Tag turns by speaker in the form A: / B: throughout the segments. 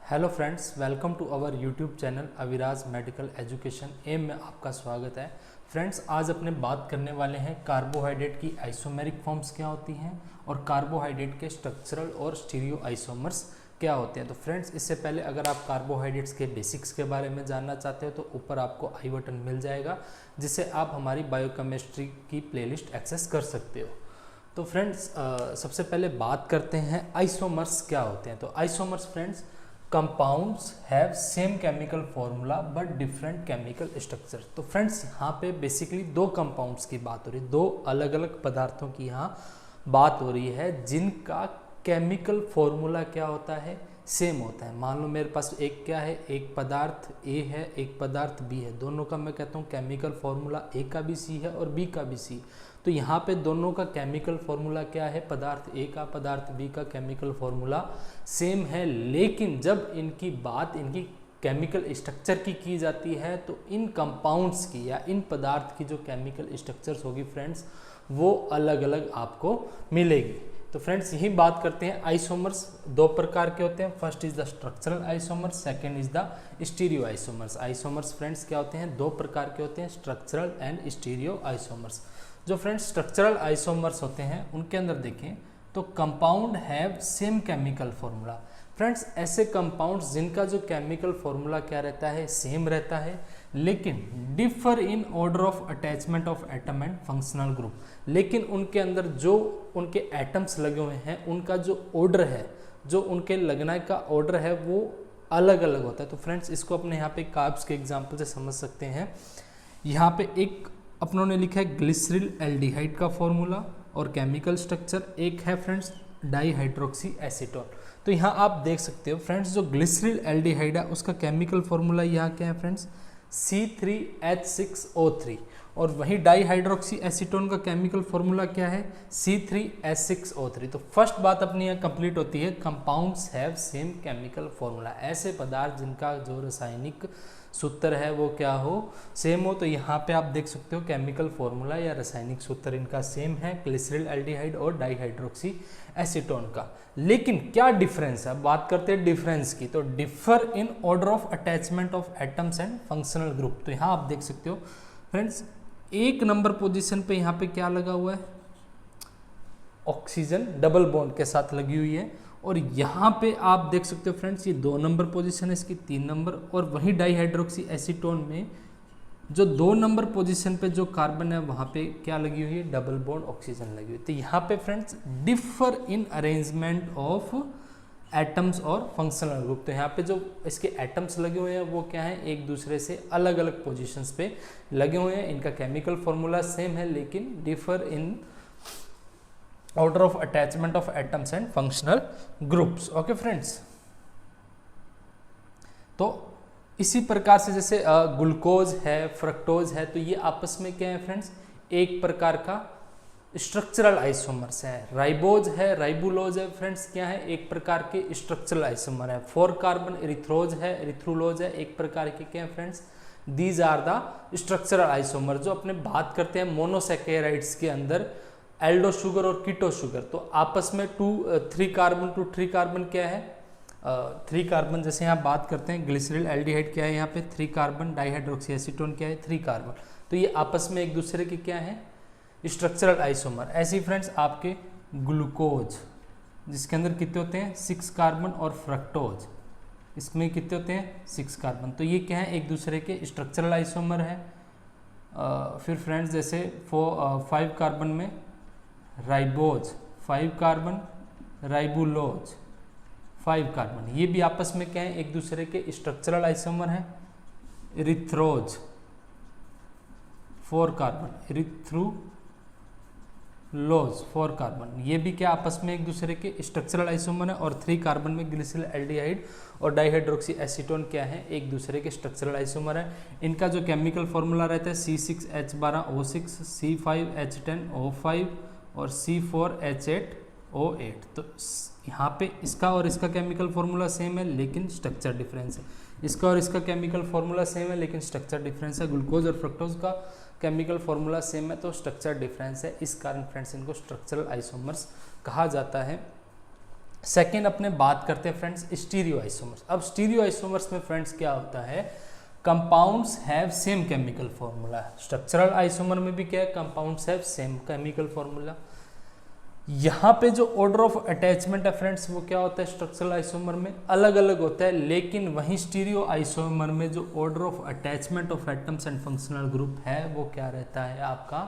A: Hello friends, welcome to our YouTube channel Aviraj medical education एम में आपका स्वागत है। फ्रेंड्स, आज अपने बात करने वाले हैं कार्बोहाइड्रेट की आइसोमेरिक फॉर्म्स क्या होती हैं और कार्बोहाइड्रेट के स्ट्रक्चरल और स्टीरियो आइसोमर्स क्या होते हैं। तो फ्रेंड्स, इससे पहले अगर आप कार्बोहाइड्रेट्स के बेसिक्स के बारे में जानना चाहते हो तो ऊपर आपको आई बटन मिल जाएगा, जिससे आप हमारी बायोकेमिस्ट्री की प्लेलिस्ट एक्सेस कर सकते हो। तो फ्रेंड्स, सबसे पहले बात करते हैं आइसोमर्स क्या होते हैं। तो isomers friends, compounds have same chemical formula but different chemical structure. तो फ्रेंड्स, यहाँ पे बेसिकली दो कंपाउंड्स की बात हो रही है, दो अलग अलग पदार्थों की यहाँ बात हो रही है जिनका केमिकल फॉर्मूला क्या होता है, सेम होता है। मान लो मेरे पास एक क्या है, एक पदार्थ ए है, एक पदार्थ बी है, दोनों का मैं कहता हूँ केमिकल फॉर्मूला ए का भी सी है और बी का भी सी। तो यहाँ पे दोनों का केमिकल फॉर्मूला क्या है, पदार्थ ए का पदार्थ बी का केमिकल फॉर्मूला सेम है। लेकिन जब इनकी बात इनकी केमिकल स्ट्रक्चर की जाती है तो इन कंपाउंड्स की या इन पदार्थ की जो केमिकल स्ट्रक्चर्स होगी फ्रेंड्स, वो अलग अलग आपको मिलेगी। तो फ्रेंड्स, यही बात करते हैं। आइसोमर्स दो प्रकार के होते हैं। First is the structural isomers, second is the stereo isomers. Isomers friends क्या होते हैं, दो प्रकार के होते हैं, स्ट्रक्चरल एंड स्टीरियो आइसोमर्स। जो फ्रेंड्स स्ट्रक्चरल आइसोमर्स होते हैं उनके अंदर देखें तो compound have same chemical formula. Friends, ऐसे कंपाउंड्स जिनका जो केमिकल फॉर्मूला क्या रहता है, सेम रहता है, लेकिन differ in order of attachment of atom and functional group. लेकिन उनके अंदर जो उनके एटम्स लगे हुए हैं उनका जो ऑर्डर है, जो उनके लगने का ऑर्डर है, वो अलग अलग होता है। तो फ्रेंड्स, इसको अपने यहाँ पे कार्ब्स के एग्जाम्पल से समझ सकते हैं। यहाँ पे एक अपनों ने लिखा है ग्लिसरल एल्डिहाइड का फॉर्मूला और केमिकल स्ट्रक्चर, एक है फ्रेंड्स डाईहाइड्रोक्सी एसीटोन। तो यहाँ आप देख सकते हो फ्रेंड्स, जो ग्लिसरल एल्डिहाइड है उसका केमिकल फॉर्मूला यहाँ क्या है फ्रेंड्स, C3H6O3। और वही डाईहाइड्रोक्सी एसीटोन का केमिकल फॉर्मूला क्या है, C3H6O3। तो फर्स्ट बात अपनी यहाँ कंप्लीट होती है, compounds have same chemical formula. ऐसे पदार्थ जिनका जो रासायनिक सूत्र है वो क्या हो, सेम हो। तो यहाँ पे आप देख सकते हो केमिकल फॉर्मूला या रासायनिक सूत्र इनका सेम है, ग्लिसरल एल्डिहाइड और डाईहाइड्रोक्सी एसीटोन का। लेकिन क्या डिफरेंस है, बात करते हैं डिफरेंस की। तो differ in order of attachment of atoms and functional group. तो यहाँ आप देख सकते हो फ्रेंड्स, एक नंबर पोजीशन पे यहाँ पे क्या लगा हुआ है, ऑक्सीजन डबल बॉन्ड के साथ लगी हुई है। और यहाँ पे आप देख सकते हो फ्रेंड्स, ये 2 नंबर पोजीशन है, इसकी 3 नंबर। और वही डाईहाइड्रोक्सी एसीटोन में जो 2 नंबर पोजीशन पे जो कार्बन है वहाँ पे क्या लगी हुई है, डबल बॉन्ड ऑक्सीजन लगी हुई है। तो यहाँ पे friends differ in arrangement of atoms और फंक्शनल ग्रुप। तो यहाँ पे जो इसके एटम्स लगे हुए हैं वो क्या है, एक दूसरे से अलग अलग पोजिशंस पे लगे हुए हैं। इनका केमिकल फॉर्मूला सेम है लेकिन differ in order of attachment of atoms and functional groups. Okay friends, तो इसी प्रकार से जैसे ग्लूकोज है, फ्रक्टोज है, तो ये आपस में क्या है फ्रेंड्स, एक प्रकार का स्ट्रक्चरल आइसोमर्स है। राइबोज है, राइबुलोज है फ्रेंड्स, क्या है, एक प्रकार के स्ट्रक्चरल आइसोमर है। 4 कार्बन इरिथ्रोज है, इरिथ्रुलोज है, एक प्रकार के क्या है friends, these are the structural isomer. जो अपने बात करते हैं मोनोसैकेराइड्स के अंदर एल्डो शुगर और कीटो शुगर, तो आपस में 3 कार्बन टू 3 कार्बन क्या है, 3 कार्बन। जैसे यहाँ बात करते हैं ग्लिसरल एल्डिहाइड क्या है, यहाँ पे 3 कार्बन, डाईहाइड्रोक्सी एसीटोन क्या है, 3 कार्बन। तो ये आपस में एक दूसरे के क्या है, स्ट्रक्चरल आइसोमर। ऐसे ही फ्रेंड्स आपके ग्लूकोज, जिसके अंदर कितने होते हैं, 6 कार्बन, और फ्रक्टोज इसमें कितने होते हैं, 6 कार्बन। तो ये क्या है, एक दूसरे के स्ट्रक्चरल आइसोमर है। फिर फ्रेंड्स जैसे 5 कार्बन में राइबोज, 5 कार्बन, राइबुलोज 5 कार्बन, ये भी आपस में क्या है, एक दूसरे के स्ट्रक्चरल आइसोमर है। इरिथ्रोज 4 कार्बन, इरिथ्रुलोज 4 कार्बन, ये भी क्या आपस में एक दूसरे के स्ट्रक्चरल आइसोमर है। और 3 कार्बन में ग्लिसरल एल्डिहाइड और डाईहाइड्रोक्सी एसीटोन क्या है, एक दूसरे के स्ट्रक्चरल आइसोमर है। इनका जो केमिकल फॉर्मूला रहता है C6H12O6, C5H10O5 और C4H8O8। तो यहाँ पे इसका और इसका केमिकल फॉर्मूला सेम है लेकिन स्ट्रक्चर डिफरेंस है। इसका और इसका केमिकल फॉर्मूला सेम है लेकिन स्ट्रक्चर डिफरेंस है। ग्लूकोज और फ्रक्टोज का केमिकल फॉर्मूला सेम है तो स्ट्रक्चर डिफरेंस है। इस कारण फ्रेंड्स इनको स्ट्रक्चरल आइसोमर्स कहा जाता है। सेकेंड अपने बात करते हैं फ्रेंड्स स्टीरियो आइसोमर्स। अब स्टीरियो आइसोमर्स में फ्रेंड्स क्या होता है, compounds have same chemical formula. Structural isomer में भी क्या है, compounds have same chemical formula. यहाँ पे जो ऑर्डर ऑफ अटैचमेंट है फ्रेंड्स वो क्या होता है, स्ट्रक्चरल आइसोमर में अलग अलग होता है, लेकिन वहीं स्टीरियो आइसोमर में जो order of attachment of atoms and functional group है वो क्या रहता है आपका,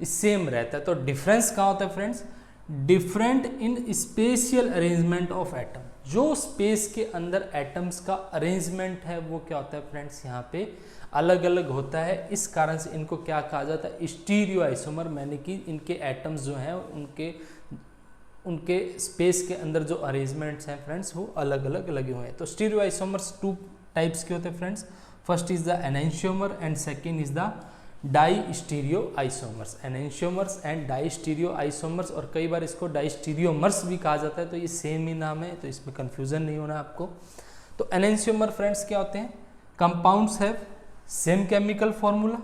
A: सेम रहता है। तो डिफरेंस कहाँ होता है friends, different in spatial arrangement of atom. जो स्पेस के अंदर एटम्स का अरेंजमेंट है वो क्या होता है फ्रेंड्स, यहाँ पे अलग अलग होता है। इस कारण से इनको क्या कहा जाता है, स्टीरियो आइसोमर, यानी कि इनके एटम्स जो हैं उनके स्पेस के अंदर जो अरेंजमेंट्स हैं फ्रेंड्स वो अलग अलग लगे हुए हैं। तो स्टीरियो आइसोमर्स टू टाइप्स के होते हैं friends. First is the enantiomer and second is the diastereoisomers. Enantiomers and diastereoisomers, और कई बार इसको डाई स्टीरियोमर्स भी कहा जाता है, तो ये सेम ही नाम है, तो इसमें कंफ्यूजन नहीं होना आपको। तो एनेंशियोमर फ्रेंड्स क्या होते हैं, compounds have same chemical formula,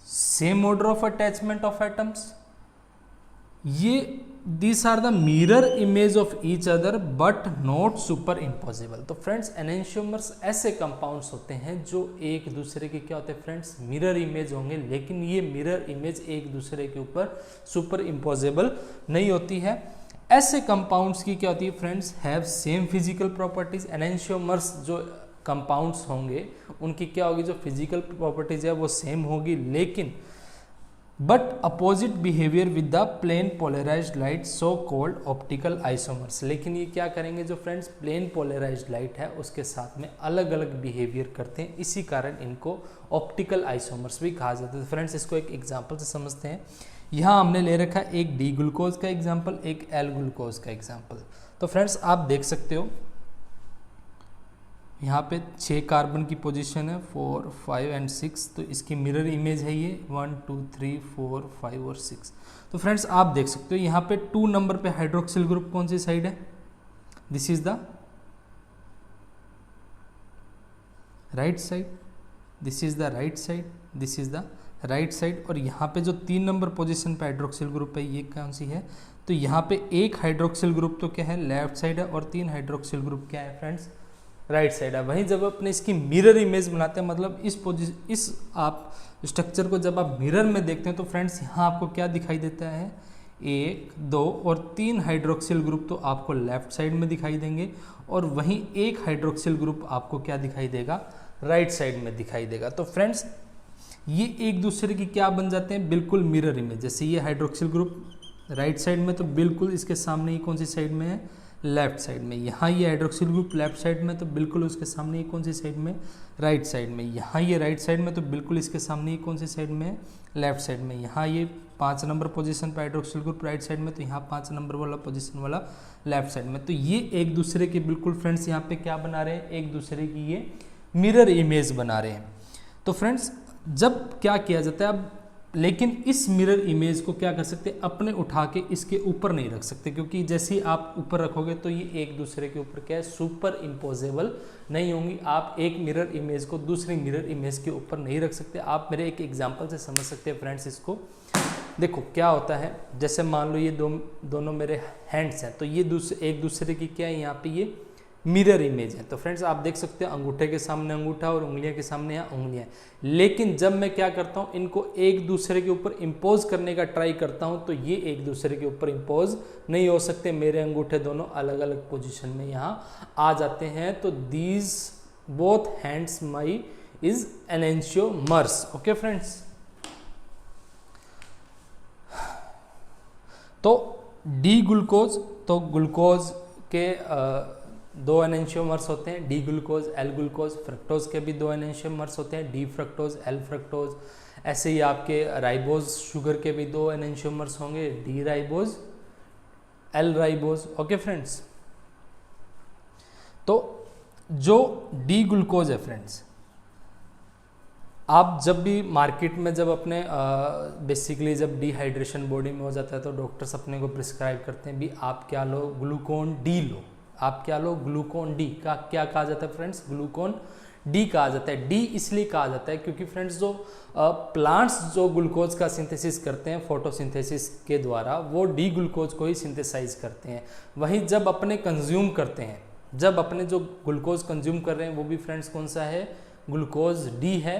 A: same order of attachment of atoms, ये this are the mirror image of each other but not super impossible. तो फ्रेंड्स एनेंशियोमर्स ऐसे कंपाउंड्स होते हैं जो एक दूसरे के क्या होते हैं फ्रेंड्स, मिरर इमेज होंगे, लेकिन ये मिरर इमेज एक दूसरे के ऊपर सुपर इम्पॉसिबल नहीं होती है। ऐसे कंपाउंड्स की क्या होती है friends, have same physical properties. Enantiomers जो कंपाउंड्स होंगे उनकी क्या होगी, जो फिजिकल प्रॉपर्टीज है वो सेम होगी, लेकिन but opposite behaviour with the plane polarised light, so called optical isomers. लेकिन ये क्या करेंगे, जो फ्रेंड्स प्लेन पोलराइज्ड लाइट है उसके साथ में अलग अलग बिहेवियर करते हैं, इसी कारण इनको ऑप्टिकल आइसोमर्स भी कहा जाता है। फ्रेंड्स इसको एक एग्जांपल से समझते हैं। यहाँ हमने ले रखा है एक डी ग्लूकोज का एग्जाम्पल, एक एल ग्लूकोज का एग्जाम्पल। तो फ्रेंड्स आप देख सकते हो यहाँ पे 6 कार्बन की पोजीशन है, 4, 5 एंड 6, तो इसकी मिरर इमेज है ये 1, 2, 3, 4, 5 और 6। तो फ्रेंड्स आप देख सकते हो यहाँ पे 2 नंबर पे हाइड्रोक्सिल ग्रुप कौन सी साइड है, this is the right side, this is the right side, this is the right side. और यहाँ पे जो 3 नंबर पोजीशन पे हाइड्रोक्सिल ग्रुप है ये कौन सी है, तो यहाँ पे एक हाइड्रोक्सिल ग्रुप तो क्या है, लेफ्ट साइड है, और 3 हाइड्रोक्सिल ग्रुप क्या है फ्रेंड्स, राइट साइड है। वहीं जब अपने इसकी मिरर इमेज बनाते हैं, मतलब इस आप स्ट्रक्चर को जब आप मिरर में देखते हैं तो फ्रेंड्स यहाँ आपको क्या दिखाई देता है, 1, 2 और 3 हाइड्रोक्सिल ग्रुप तो आपको लेफ्ट साइड में दिखाई देंगे, और वहीं एक हाइड्रोक्सिल ग्रुप आपको क्या दिखाई देगा, राइट साइड में दिखाई देगा। तो फ्रेंड्स ये एक दूसरे की क्या बन जाते हैं, बिल्कुल मिरर इमेज। जैसे ये हाइड्रोक्सिल ग्रुप राइट साइड में, तो बिल्कुल इसके सामने ही कौन सी साइड में है, लेफ्ट साइड में। यहाँ ये हाइड्रोक्सिल ग्रुप लेफ्ट साइड में, तो बिल्कुल उसके सामने ही कौन सी साइड में, राइट साइड में। यहाँ ये राइट साइड में, तो बिल्कुल इसके सामने ही कौन सी साइड में, लेफ्ट साइड में। यहाँ ये 5 नंबर पोजीशन पर हाइड्रोक्सिल ग्रुप राइट साइड में, तो यहाँ 5 नंबर वाला पोजीशन वाला लेफ्ट साइड में। तो ये एक दूसरे के बिल्कुल फ्रेंड्स यहाँ पे क्या बना रहे हैं, एक दूसरे की ये मिरर इमेज बना रहे हैं। तो फ्रेंड्स जब क्या किया जाता है अब, लेकिन इस मिरर इमेज को क्या कर सकते हैं, अपने उठा के इसके ऊपर नहीं रख सकते, क्योंकि जैसे ही आप ऊपर रखोगे तो ये एक दूसरे के ऊपर क्या है, सुपर इम्पोजेबल नहीं होंगी। आप एक मिरर इमेज को दूसरी मिरर इमेज के ऊपर नहीं रख सकते। आप मेरे एक एग्जांपल से समझ सकते हैं फ्रेंड्स इसको। देखो क्या होता है, जैसे मान लो ये दोनों मेरे हैंड्स हैं, तो ये एक दूसरे की क्या है, यहाँ पे ये मिरर इमेज है। तो फ्रेंड्स आप देख सकते हो अंगूठे के सामने अंगूठा और उंगलियां के सामने यहाँ उंगलियां। लेकिन जब मैं क्या करता हूँ, इनको एक दूसरे के ऊपर इम्पोज करने का ट्राई करता हूँ, तो ये एक दूसरे के ऊपर इम्पोज नहीं हो सकते। मेरे अंगूठे दोनों अलग अलग पोजीशन में यहाँ आ जाते हैं। तो these both hands my is enantiomers. Okay friends, तो डी ग्लूकोज, तो ग्लूकोज के 2 एनेंशियोमर्स होते हैं, D glucose, L glucose. Fructose के भी 2 एनेंशियोमर्स होते हैं, डी फ्रक्टोज, एल फ्रक्टोज। ऐसे ही आपके राइबोज शुगर के भी 2 एनेंशियोमर्स होंगे, D ribose, L ribose. Okay friends, तो जो डी ग्लूकोज है फ्रेंड्स, आप जब भी मार्केट में जब अपने बेसिकली जब डिहाइड्रेशन बॉडी में हो जाता है तो डॉक्टर्स अपने को प्रिस्क्राइब करते हैं भी आप क्या लो, ग्लूकोन डी लो। आप क्या लो, ग्लूकोन डी का क्या कहा जाता है फ्रेंड्स, ग्लूकोन डी कहा जाता है। डी इसलिए कहा जाता है क्योंकि फ्रेंड्स जो प्लांट्स जो ग्लूकोज का सिंथेसिस करते हैं फोटोसिंथेसिस के द्वारा, वो डी ग्लूकोज को ही सिंथेसाइज करते हैं। वहीं जब अपने कंज्यूम करते हैं, जब अपने जो ग्लूकोज कंज्यूम कर रहे हैं वो भी फ्रेंड्स कौन सा है, ग्लूकोज डी है।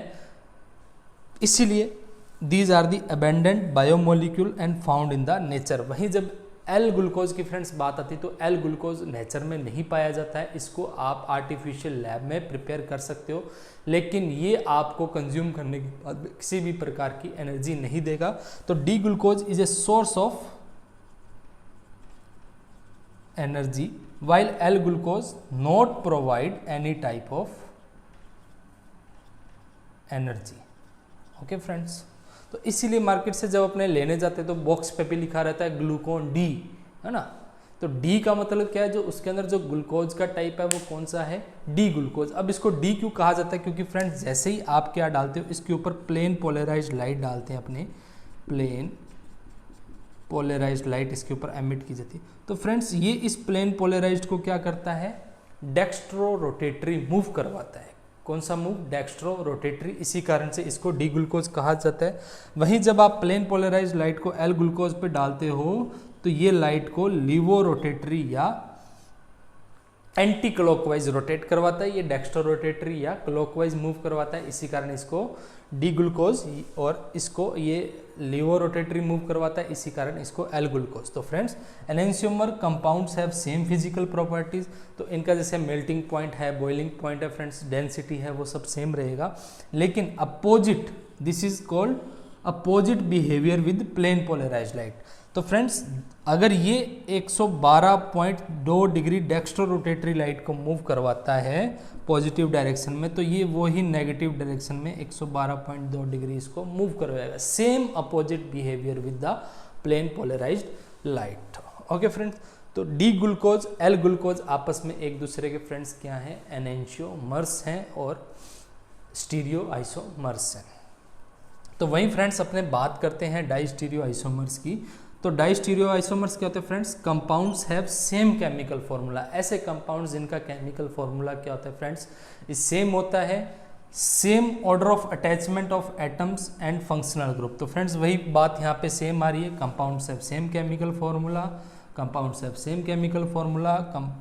A: इसीलिए these are the abundant biomolecule and found in the nature. वहीं जब एल ग्लूकोज की फ्रेंड्स बात आती है तो एल ग्लूकोज नेचर में नहीं पाया जाता है, इसको आप आर्टिफिशियल लैब में प्रिपेयर कर सकते हो, लेकिन ये आपको कंज्यूम करने के बाद किसी भी प्रकार की एनर्जी नहीं देगा। तो D glucose is a source of energy while L glucose not provide any type of energy। Okay friends, तो इसीलिए मार्केट से जब अपने लेने जाते हैं तो बॉक्स पे भी लिखा रहता है ग्लूकोन डी, है ना। तो डी का मतलब क्या है, जो उसके अंदर जो ग्लूकोज का टाइप है वो कौन सा है, डी ग्लूकोज। अब इसको डी क्यों कहा जाता है, क्योंकि फ्रेंड्स जैसे ही आप क्या डालते हो, इसके ऊपर प्लेन पोलराइज्ड लाइट डालते हैं, अपने प्लेन पोलराइज्ड लाइट इसके ऊपर एमिट की जाती है। तो फ्रेंड्स ये इस प्लेन पोलराइज्ड को क्या करता है, डेक्स्ट्रो रोटेटरी मूव करवाता है। कौन सा मूव, डेक्स्ट्रो रोटेटरी, इसी कारण से इसको डी ग्लूकोज कहा जाता है। वहीं जब आप प्लेन पोलराइज्ड लाइट को एल ग्लूकोज पे डालते हो तो ये लाइट को लीवो रोटेटरी या एंटी क्लॉकवाइज रोटेट करवाता है, ये डेक्स्ट्रो रोटेटरी या क्लॉकवाइज मूव करवाता है, इसी कारण इसको डी ग्लूकोज, और इसको ये लीवो रोटेटरी मूव करवाता है, इसी कारण इसको एल ग्लूकोज। तो friends enantiomer compounds have same physical properties, तो इनका जैसे मेल्टिंग पॉइंट है, बॉइलिंग पॉइंट है फ्रेंड्स, डेंसिटी है, वो सब सेम रहेगा, लेकिन opposite, this is called opposite behaviour with plane polarised light. तो फ्रेंड्स अगर ये 112.2 डिग्री डेक्स्ट्रो रोटेटरी लाइट को मूव करवाता है पॉजिटिव डायरेक्शन में, तो ये वो ही नेगेटिव डायरेक्शन में 112.2 डिग्री इसको मूव करवाएगा। Same opposite behaviour with the plane polarised light. Okay friends, तो डी ग्लूकोज एल ग्लूकोज आपस में एक दूसरे के फ्रेंड्स क्या हैं, एनेंशियोमर्स हैं और स्टीरियो आइसोमर्स हैं। तो वहीं फ्रेंड्स अपने बात करते हैं डाइस्टीरियो आइसोमर्स की। तो डाइस्टीरियो आइसोमर्स क्या होते हैं friends, compounds have same chemical formula. ऐसे कंपाउंड्स जिनका केमिकल फॉर्मूला क्या होता है फ्रेंड्स, इस सेम होता है, same order of attachment of atoms and functional group. तो फ्रेंड्स वही बात यहाँ पे सेम आ रही है, compounds have same chemical formula, compounds have same chemical formula,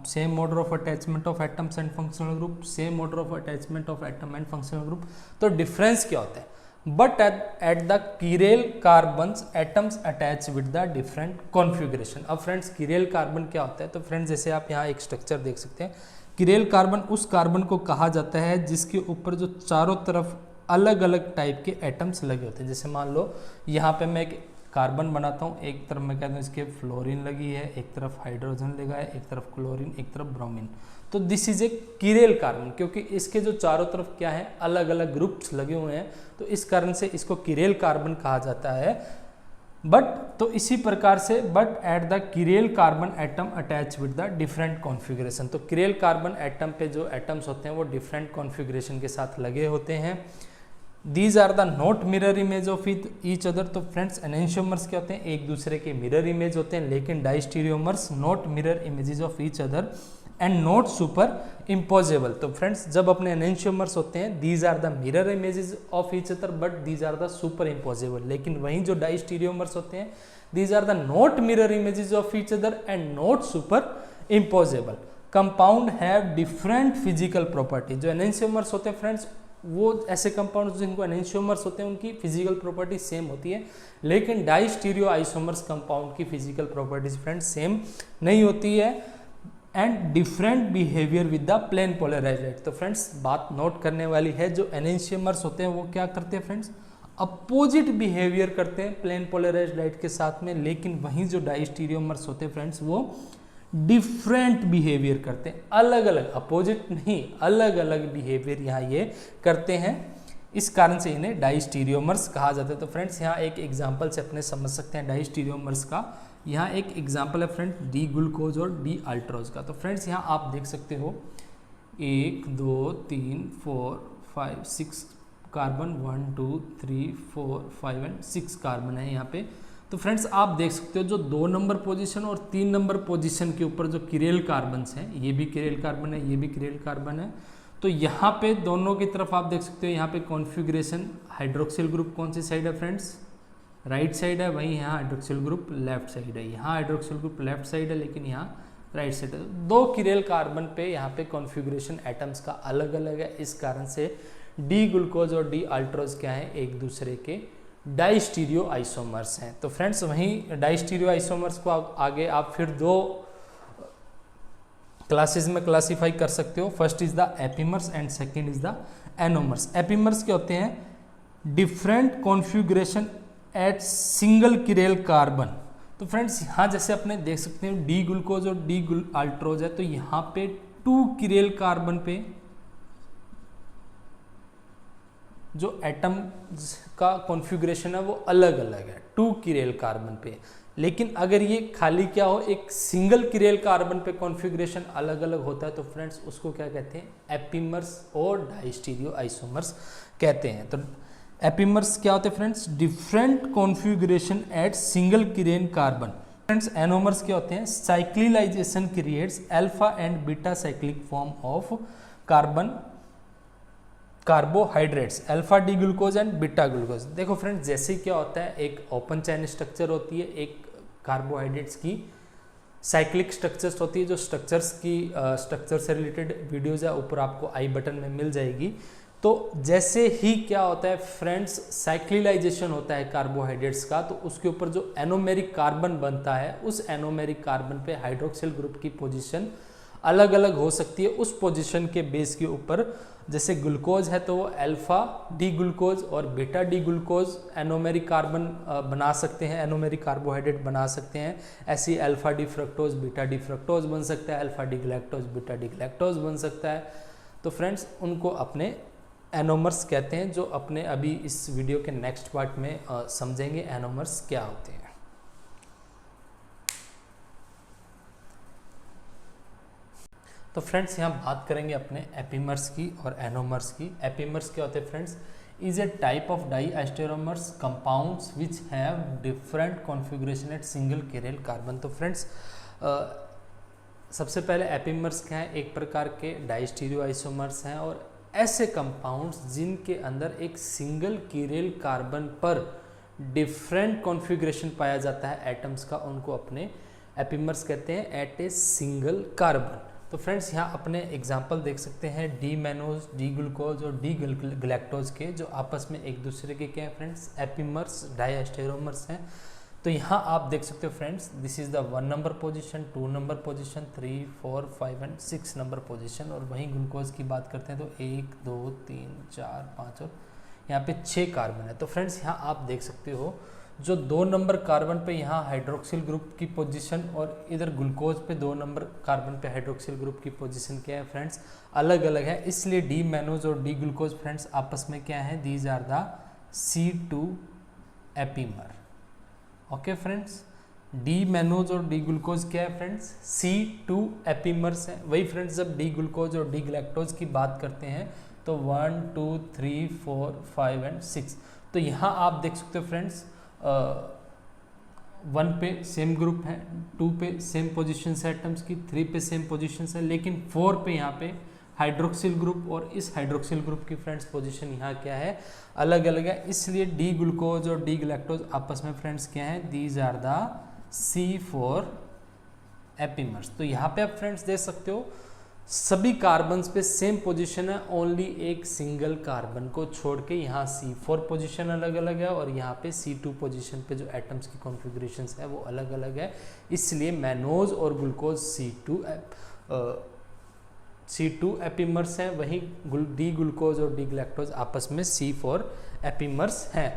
A: same order of attachment of atoms and functional group, same order of attachment of atom and functional group. तो difference क्या होता है, but at the chiral carbons atoms attach with the different configuration। अब friends chiral carbon क्या होता है, तो friends जैसे आप यहाँ एक स्ट्रक्चर देख सकते हैं, chiral कार्बन उस कार्बन को कहा जाता है जिसके ऊपर जो चारों तरफ अलग अलग टाइप के एटम्स लगे होते हैं। जैसे मान लो यहाँ पे मैं एक कार्बन बनाता हूँ, एक तरफ मैं कहता हूँ इसके फ्लोरीन लगी है, एक तरफ हाइड्रोजन लगा है, एक तरफ क्लोरीन, एक तरफ ब्रोमीन। तो this is a chiral carbon, क्योंकि इसके जो चारों तरफ क्या है, अलग अलग ग्रुप्स लगे हुए हैं, तो इस कारण से इसको किरेल कार्बन कहा जाता है। बट तो इसी प्रकार से but at the chiral carbon atom attach with the different configuration. तो किरेल कार्बन एटम पे जो एटम्स होते हैं वो डिफरेंट कॉन्फ़िगरेशन के साथ लगे होते हैं। These are the not mirror image of each other. तो फ्रेंड्स एनेंशियोमर्स क्या होते हैं, एक दूसरे के मिरर इमेज होते हैं, लेकिन diastereomers not mirror images of each other and not super imposable. तो फ्रेंड्स जब अपने एनेंशियोमर्स होते हैं, these are the mirror images of each other but these are the super imposable. लेकिन वहीं जो डाइस्टीरियोमर्स होते हैं, these are the not mirror images of each other and not super imposable. Compound have different physical property. जो enantiomers होते हैं friends, वो ऐसे कंपाउंड जिनको एनेंशियोमर्स होते हैं उनकी फिजिकल प्रॉपर्टी सेम होती है, लेकिन डाइस्टीरियो आइसोमर्स कंपाउंड की फिजिकल प्रॉपर्टीज फ्रेंड्स सेम नहीं होती है and different behaviour with the plane polarised light. तो फ्रेंड्स बात नोट करने वाली है, जो एनेंशियोमर्स होते हैं वो क्या करते हैं फ्रेंड्स, अपोजिट बिहेवियर करते हैं प्लेन पोलराइज्ड लाइट के साथ में, लेकिन वहीं जो डाइस्टीरियोमर्स होते हैं फ्रेंड्स वो डिफरेंट बिहेवियर करते हैं, अलग अलग, अपोजिट नहीं, अलग अलग बिहेवियर यहाँ ये करते हैं, इस कारण से इन्हें डाइस्टीरियोमर्स कहा जाता है। तो फ्रेंड्स यहाँ एक एग्जांपल से अपने समझ सकते हैं डाइस्टीरियोमर्स का। यहाँ एक एग्जांपल है फ्रेंड डी ग्लूकोज और डी अल्ट्रोज का। तो फ्रेंड्स यहाँ आप देख सकते हो 1 2 3 4 5 6 कार्बन, 1 2 3 4 5 एंड 6 कार्बन है यहाँ पे। तो फ्रेंड्स आप देख सकते हो जो 2 नंबर पोजीशन और 3 नंबर पोजीशन के ऊपर जो किरेल कार्बन्स हैं, ये भी किरेल कार्बन है, ये भी किरेल कार्बन है। तो यहाँ पे दोनों की तरफ आप देख सकते हो, यहाँ पे कॉन्फ़िगरेशन हाइड्रोक्सिल ग्रुप कौन सी साइड है फ्रेंड्स, राइट साइड है, वहीं यहाँ हाइड्रोक्सिल ग्रुप लेफ्ट साइड है। यहाँ हाइड्रोक्सिल ग्रुप लेफ्ट साइड है लेकिन यहाँ राइट साइड है। दो किरेल कार्बन पे यहाँ पे कॉन्फ़िगरेशन एटम्स का अलग अलग है, इस कारण से डी ग्लूकोज और डी अल्ट्रोज क्या है, एक दूसरे के डाइस्टीरियो आइसोमर्स हैं। तो फ्रेंड्स वहीं डाइस्टीरियो आइसोमर्स को आगे आप फिर दो क्लासेस में क्लासीफाई कर सकते हो। First is the epimers and second is the anomers. Epimers क्या होते हैं, different configuration at single chiral carbon. तो फ्रेंड्स यहाँ जैसे अपने देख सकते हैं डी ग्लूकोज और डी अल्ट्रोज है, तो यहाँ पे 2 किरेल कार्बन पे जो एटम का कॉन्फ़िगरेशन है वो अलग अलग है 2 किरेल कार्बन पे। लेकिन अगर ये खाली क्या हो, एक सिंगल किरेल कार्बन पे कॉन्फ़िगरेशन अलग अलग होता है, तो फ्रेंड्स उसको क्या कहते हैं, एपिमर्स और डाइस्टीरियो आइसोमर्स कहते हैं। तो एपिमर्स क्या होते हैं friends, different configuration at single किरेन कार्बन। फ्रेंड्स एनोमर्स क्या होते हैं, cyclization creates alpha and beta cyclic form of carbon carbohydrates, alpha D glucose and beta glucose. देखो फ्रेंड्स जैसे क्या होता है, एक ओपन चैन स्ट्रक्चर होती है, एक कार्बोहाइड्रेट्स की साइक्लिक स्ट्रक्चर्स होती है। जो स्ट्रक्चर से रिलेटेड वीडियोज है ऊपर आपको आई बटन में मिल जाएगी। तो जैसे ही क्या होता है फ्रेंड्स, साइक्लिलाइजेशन होता है कार्बोहाइड्रेट्स का, तो उसके ऊपर जो एनोमेरिक कार्बन बनता है, उस एनोमेरिक कार्बन पे हाइड्रोक्सिल ग्रुप की पोजीशन अलग अलग हो सकती है। उस पोजीशन के बेस के ऊपर जैसे ग्लूकोज है तो वो अल्फा डी ग्लूकोज और beta D glucose anomeric carbon बना सकते हैं, एनोमेरिक कार्बोहाइड्रेट बना सकते हैं। ऐसी alpha D fructose beta D fructose बन सकता है, alpha D galactose beta D galactose बन सकता है। तो फ्रेंड्स उनको अपने एनोमर्स कहते हैं, जो अपने अभी इस वीडियो के नेक्स्ट पार्ट में समझेंगे एनोमर्स क्या होते हैं। तो फ्रेंड्स यहाँ बात करेंगे अपने एपिमर्स की और एनोमर्स की। एपिमर्स क्या होते हैं friends, is a type of diastereomers compounds which have different configuration at single chiral carbon. तो फ्रेंड्स सबसे पहले एपिमर्स क्या है, एक प्रकार के डाइस्टीरियो आइसोमर्स हैं और ऐसे कंपाउंड्स जिनके अंदर एक सिंगल किरेल कार्बन पर डिफरेंट कॉन्फ़िगरेशन पाया जाता है एटम्स का, उनको अपने एपिमर्स कहते हैं एट ए सिंगल कार्बन। तो फ्रेंड्स यहाँ अपने एग्जाम्पल देख सकते हैं डी मैनोज, डी ग्लूकोज और डी ग्लैक्टोज के, जो आपस में एक दूसरे के क्या है फ्रेंड्स, एपिमर्स डाईएस्टेरोमर्स हैं। तो यहाँ आप देख सकते हो friends, this is the 1 number position, 2 number position, 3, 4, 5 and 6 number position. और वहीं ग्लूकोज की बात करते हैं तो 1, 2, 3, 4, 5 और यहाँ पे 6 कार्बन है। तो फ्रेंड्स यहाँ आप देख सकते हो जो 2 नंबर कार्बन पे यहाँ हाइड्रोक्सिल ग्रुप की पोजीशन और इधर ग्लूकोज पे 2 नंबर कार्बन पे हाइड्रोक्सिल ग्रुप की पोजीशन क्या है फ्रेंड्स, अलग अलग है। इसलिए डी मैनोज और डी ग्लूकोज फ्रेंड्स आपस में क्या है, these are the C2 epimer. Okay friends, D mannose और डी ग्लूकोज क्या है फ्रेंड्स, C2 एपिमर्स है। वही फ्रेंड्स जब डी ग्लूकोज और डी ग्लैक्टोज की बात करते हैं तो 1, 2, 3, 4, 5 एंड 6। तो यहाँ आप देख सकते हो फ्रेंड्स 1 पे सेम ग्रुप है, 2 पे सेम पोजीशन है एटम्स की, 3 पे सेम पोजीशन है, लेकिन 4 पे यहाँ पे हाइड्रोक्सिल ग्रुप और इस हाइड्रोक्सिल ग्रुप की फ्रेंड्स पोजीशन यहाँ क्या है, अलग अलग है। इसलिए डी ग्लूकोज और डी ग्लैक्टोज आपस में फ्रेंड्स क्या है, these are the C4 epimers. तो यहाँ पे आप फ्रेंड्स देख सकते हो सभी कार्बन्स पे सेम पोजीशन है, ओनली एक सिंगल कार्बन को छोड़ के यहाँ C4 पोजीशन अलग अलग है और यहाँ पे C2 पोजीशन पे जो एटम्स की कॉन्फ़िगरेशंस है वो अलग अलग है। इसलिए मैनोज और ग्लूकोज C2 एपिमर्स हैं, वहीं डी ग्लूकोज और डी ग्लैक्टोज आपस में C4 एपिमर्स हैं।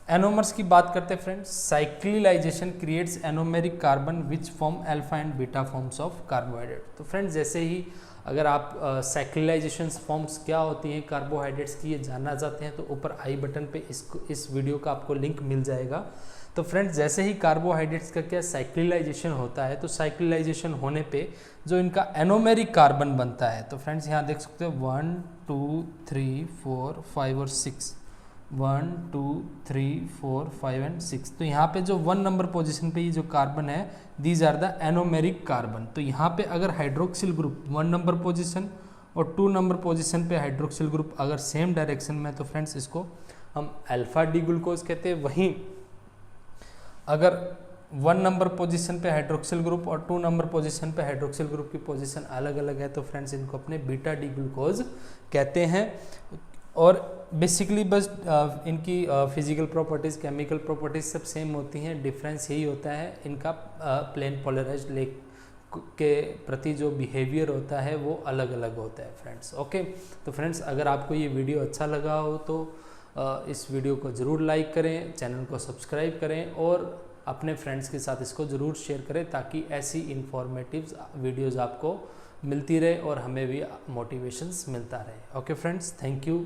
A: एनोमर्स की बात करते हैं friends, cyclization creates anomeric carbon which form alpha and beta forms of carbohydrate. तो फ्रेंड्स जैसे ही अगर आप साइक्लिलाइजेशन फॉर्म्स क्या होती हैं कार्बोहाइड्रेट्स की ये जानना चाहते हैं तो ऊपर आई बटन पे इस वीडियो का आपको लिंक मिल जाएगा। तो फ्रेंड्स जैसे ही कार्बोहाइड्रेट्स का क्या साइक्लिलाइजेशन होता है, तो साइक्लिलाइजेशन होने पे जो इनका एनोमेरिक कार्बन बनता है, तो फ्रेंड्स यहाँ देख सकते हो 1, 2, 3, 4, 5 और 6, 1, 2, 3, 4, 5 एंड 6। तो यहाँ पे जो 1 नंबर पोजीशन पे ये जो कार्बन है, these are the anomeric carbon. तो यहाँ पे अगर हाइड्रोक्सिल ग्रुप 1 नंबर पोजीशन और 2 नंबर पोजीशन पे हाइड्रोक्सिल ग्रुप अगर सेम डायरेक्शन में, तो फ्रेंड्स इसको हम अल्फा डी ग्लूकोज कहते हैं। वहीं अगर 1 नंबर पोजीशन पे हाइड्रोक्सिल ग्रुप और 2 नंबर पोजीशन पे हाइड्रोक्सिल ग्रुप की पोजीशन अलग अलग है, तो फ्रेंड्स इनको अपने बीटा डी ग्लूकोज कहते हैं। और बेसिकली बस इनकी फिजिकल प्रॉपर्टीज़, केमिकल प्रॉपर्टीज़ सब सेम होती हैं, डिफरेंस यही होता है इनका प्लेन पोलराइज्ड लेक के प्रति जो बिहेवियर होता है वो अलग अलग होता है फ्रेंड्स। ओके, तो फ्रेंड्स अगर आपको ये वीडियो अच्छा लगा हो तो इस वीडियो को ज़रूर लाइक करें, चैनल को सब्सक्राइब करें और अपने फ्रेंड्स के साथ इसको ज़रूर शेयर करें, ताकि ऐसी इंफॉर्मेटिव वीडियोज़ आपको मिलती रहे और हमें भी मोटिवेशंस मिलता रहे। Okay friends, thank you.